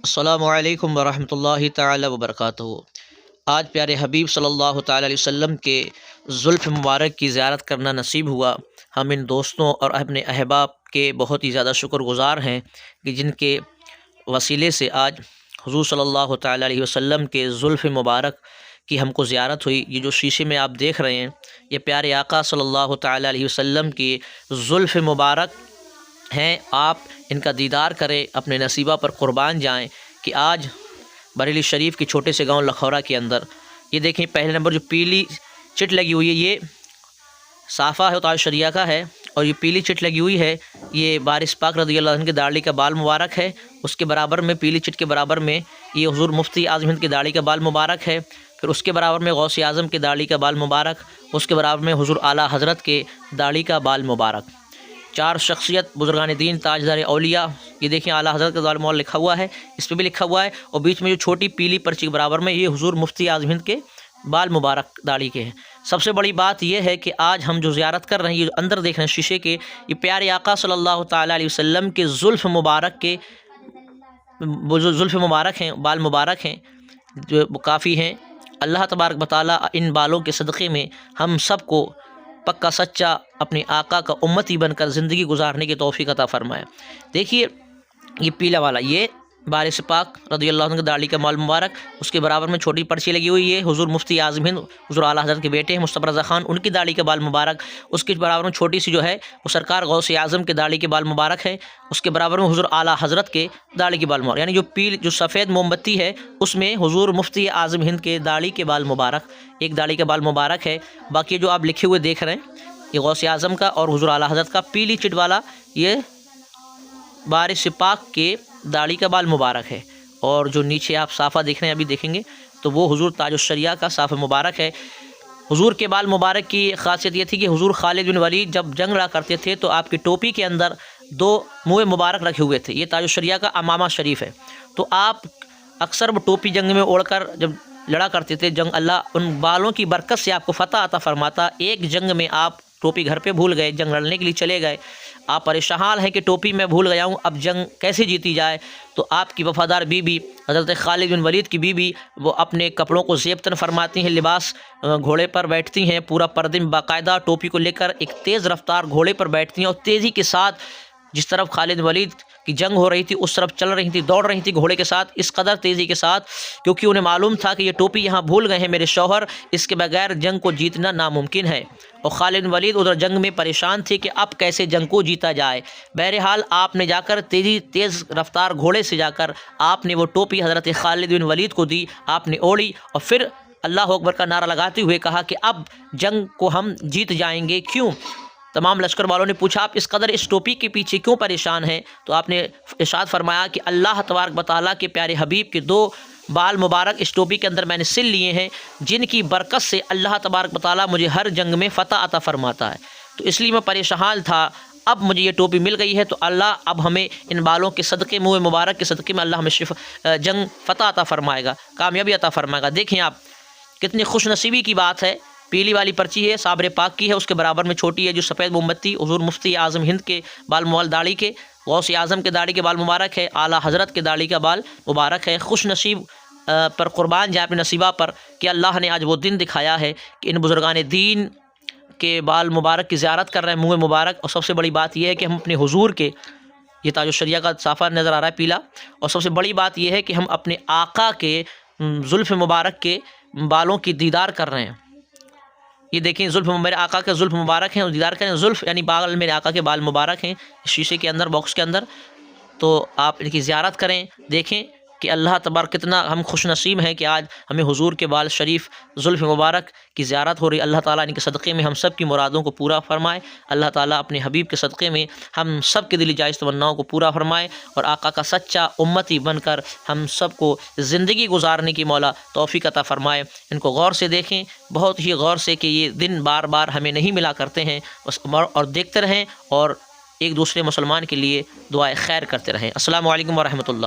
السلام علیکم ورحمۃ اللہ تعالی وبرکاتہ۔ آج پیارے حبیب صلی اللہ تعالی علیہ وسلم کے زلف مبارک کی زیارت کرنا نصیب ہوا۔ ہم ان دوستوں اور اپنے احباب کے بہت ہی زیادہ شکر گزار ہیں کہ جن کے وسیلے سے آج حضور صلی اللہ تعالی علیہ وسلم کے زلف مبارک کی ہم کو زیارت ہوئی۔ یہ جو شیشے میں آپ دیکھ رہے ہیں یہ پیارے آقا صلی اللہ تعالی علیہ وسلم کی زلف مبارک ہیں۔ آپ ان کا دیدار کریں، اپنے نصیبہ پر قربان جائیں کہ آج بریلی شریف کے چھوٹے سے گاؤں لکھورا کے اندر یہ دیکھیں پہلے نمبر جو پیلی چٹ لگی ہوئی ہے یہ صافہ ہے، تاج شریعہ کا ہے، اور یہ پیلی چٹ لگی ہوئی ہے یہ وارث پاک رضی اللہ عنہ کی داڑھی کا بال مبارک ہے۔ اس کے برابر میں پیلی چٹ کے برابر میں یہ حضور مفتی اعظم ہند کی داڑھی کا بال مبارک ہے۔ پھر اس کے برابر میں غوث اعظم کی داڑھی کا بال مبارک، اس کے برابر میں حضور اعلیٰ حضرت کے داڑھی کا بال مبارک۔ چار شخصیت بزرگان دین تاجدار اولیاء، یہ دیکھیں اعلیٰ حضرت کا بال مبارک لکھا ہوا ہے، اس پہ بھی لکھا ہوا ہے، اور بیچ میں جو چھوٹی پیلی پرچی کے برابر میں یہ حضور مفتی اعظم ہند کے بال مبارک داڑھی کے ہیں۔ سب سے بڑی بات یہ ہے کہ آج ہم جو زیارت کر رہے ہیں، یہ اندر دیکھ رہے ہیں شیشے کے، یہ پیارے آقا صلی اللہ تعالیٰ علیہ وسلم کے زلف مبارک کے زلف مبارک ہیں، بال مبارک ہیں جو کافی ہیں۔ اللہ تبارک و تعالیٰ ان بالوں کے صدقے میں ہم سب کو پکا سچا اپنے آقا کا امتی بن کر زندگی گزارنے کی توفیق عطا فرمائے۔ دیکھیے یہ پیلا والا یہ وارث پاک رضی اللہ عنہ کی داڑھی کا بال مبارک، اس کے برابر میں چھوٹی پرچی لگی ہوئی ہے حضور مفتی اعظم ہند حضور اعلیٰ حضرت کے بیٹے ہیں مصطفی رضا خان، ان کی داڑھی کا بال مبارک۔ اس کے برابر میں چھوٹی سی جو ہے وہ سرکار غوث اعظم کے داڑھی کے بال مبارک ہے۔ اس کے برابر میں حضور اعلیٰ حضرت کے داڑھی کے بال مبارک، یعنی جو سفید موم بتی ہے اس میں حضور مفتی اعظم ہند کے داڑھی کے بال مبارک، ایک داڑھی کا بال مبارک ہے۔ باقی جو آپ لکھے ہوئے دیکھ رہے ہیں یہ غوث اعظم کا اور حضور اعلیٰ حضرت کا پیلی چٹ والا یہ وارث پاک کے داڑھی کا بال مبارک ہے، اور جو نیچے آپ صافہ دیکھ رہے ہیں ابھی دیکھیں گے تو وہ حضور تاج الشریعہ کا صافہ مبارک ہے۔ حضور کے بال مبارک کی خاصیت یہ تھی کہ حضور خالد بن ولید جب جنگ لڑا کرتے تھے تو آپ کی ٹوپی کے اندر دو منہ مبارک رکھے ہوئے تھے، یہ تاج الشریعہ کا امامہ شریف ہے۔ تو آپ اکثر وہ ٹوپی جنگ میں اوڑھ کر جب لڑا کرتے تھے جنگ، اللہ ان بالوں کی برکت سے آپ کو فتح عطا فرماتا۔ ایک جنگ میں آپ ٹوپی گھر پہ بھول گئے، جنگ لڑنے کے لیے چلے گئے، آپ پریشان حال ہیں کہ ٹوپی میں بھول گیا ہوں، اب جنگ کیسے جیتی جائے؟ تو آپ کی وفادار بیوی حضرت خالد بن ولید کی بیوی وہ اپنے کپڑوں کو زیب تن فرماتی ہیں، لباس گھوڑے پر بیٹھتی ہیں، پورا پردے میں باقاعدہ ٹوپی کو لے کر ایک تیز رفتار گھوڑے پر بیٹھتی ہیں، اور تیزی کے ساتھ جس طرف خالد ولید کی جنگ ہو رہی تھی اس طرف چل رہی تھی، دوڑ رہی تھی گھوڑے کے ساتھ، اس قدر تیزی کے ساتھ کیونکہ انہیں معلوم تھا کہ یہ ٹوپی یہاں بھول گئے ہیں میرے شوہر، اس کے بغیر جنگ کو جیتنا ناممکن ہے۔ اور خالد ولید ادھر جنگ میں پریشان تھے کہ اب کیسے جنگ کو جیتا جائے۔ بہرحال آپ نے جا کر تیز رفتار گھوڑے سے جا کر آپ نے وہ ٹوپی حضرت خالد بن ولید کو دی، آپ نے اوڑھی، اور پھر اللہ اکبر کا نعرہ لگاتے ہوئے کہا کہ اب جنگ کو ہم جیت جائیں گے۔ کیوں؟ تمام لشکر والوں نے پوچھا آپ اس قدر اس ٹوپی کے پیچھے کیوں پریشان ہیں؟ تو آپ نے ارشاد فرمایا کہ اللہ تبارک و تعالیٰ کے پیارے حبیب کے دو بال مبارک اس ٹوپی کے اندر میں نے سل لیے ہیں، جن کی برکت سے اللہ تبارک و تعالیٰ مجھے ہر جنگ میں فتح عطا فرماتا ہے، تو اس لیے میں پریشان تھا۔ اب مجھے یہ ٹوپی مل گئی ہے تو اللہ اب ہمیں ان بالوں کے صدقے، منہ مبارک کے صدقے میں اللہ ہمیں جنگ فتح عطا فرمائے گا، کامیابی عطا فرمائے گا۔ دیکھیں آپ کتنی خوش نصیبی کی بات ہے، پیلی والی پرچی ہے صابر پاک کی ہے، اس کے برابر میں چھوٹی ہے جو سفید موم بتی حضور مفتی اعظم ہند کے بال مبارک داڑھی کے، غوث اعظم کے داڑھی کے بال مبارک ہے، اعلیٰ حضرت کے داڑھی کا بال مبارک ہے۔ خوش نصیب پر قربان جائے اپنے نصیبہ پر کہ اللہ نے آج وہ دن دکھایا ہے کہ ان بزرگان دین کے بال مبارک کی زیارت کر رہے ہیں، منہ مبارک، اور سب سے بڑی بات یہ ہے کہ ہم اپنے حضور کے، یہ تاج الشریعہ کا صافہ نظر آ رہا ہے پیلا، اور سب سے بڑی بات یہ ہے کہ ہم اپنے آقا کے زلف مبارک کے بالوں کی دیدار کر رہے ہیں۔ یہ دیکھیں زلف میرے آقا کے زلف مبارک ہیں، اور دیدار کریں زلف یعنی بال میرے آقا کے بال مبارک ہیں شیشے کے اندر، باکس کے اندر، تو آپ ان کی زیارت کریں، دیکھیں کہ اللہ تبارک کتنا ہم خوش نصیب ہیں کہ آج ہمیں حضور کے بال شریف زلف مبارک کی زیارت ہو رہی۔ اللہ تعالیٰ ان کے صدقے میں ہم سب کی مرادوں کو پورا فرمائے، اللہ تعالیٰ اپنے حبیب کے صدقے میں ہم سب کے دلی جائز تمناؤں کو پورا فرمائے، اور آقا کا سچا امتی بن کر ہم سب کو زندگی گزارنے کی مولا توفیق عطا فرمائے۔ ان کو غور سے دیکھیں، بہت ہی غور سے، کہ یہ دن بار بار ہمیں نہیں ملا کرتے ہیں، اور دیکھتے رہیں اور ایک دوسرے مسلمان کے لیے دعائے خیر کرتے رہیں۔ السلام علیکم ورحمۃ اللہ۔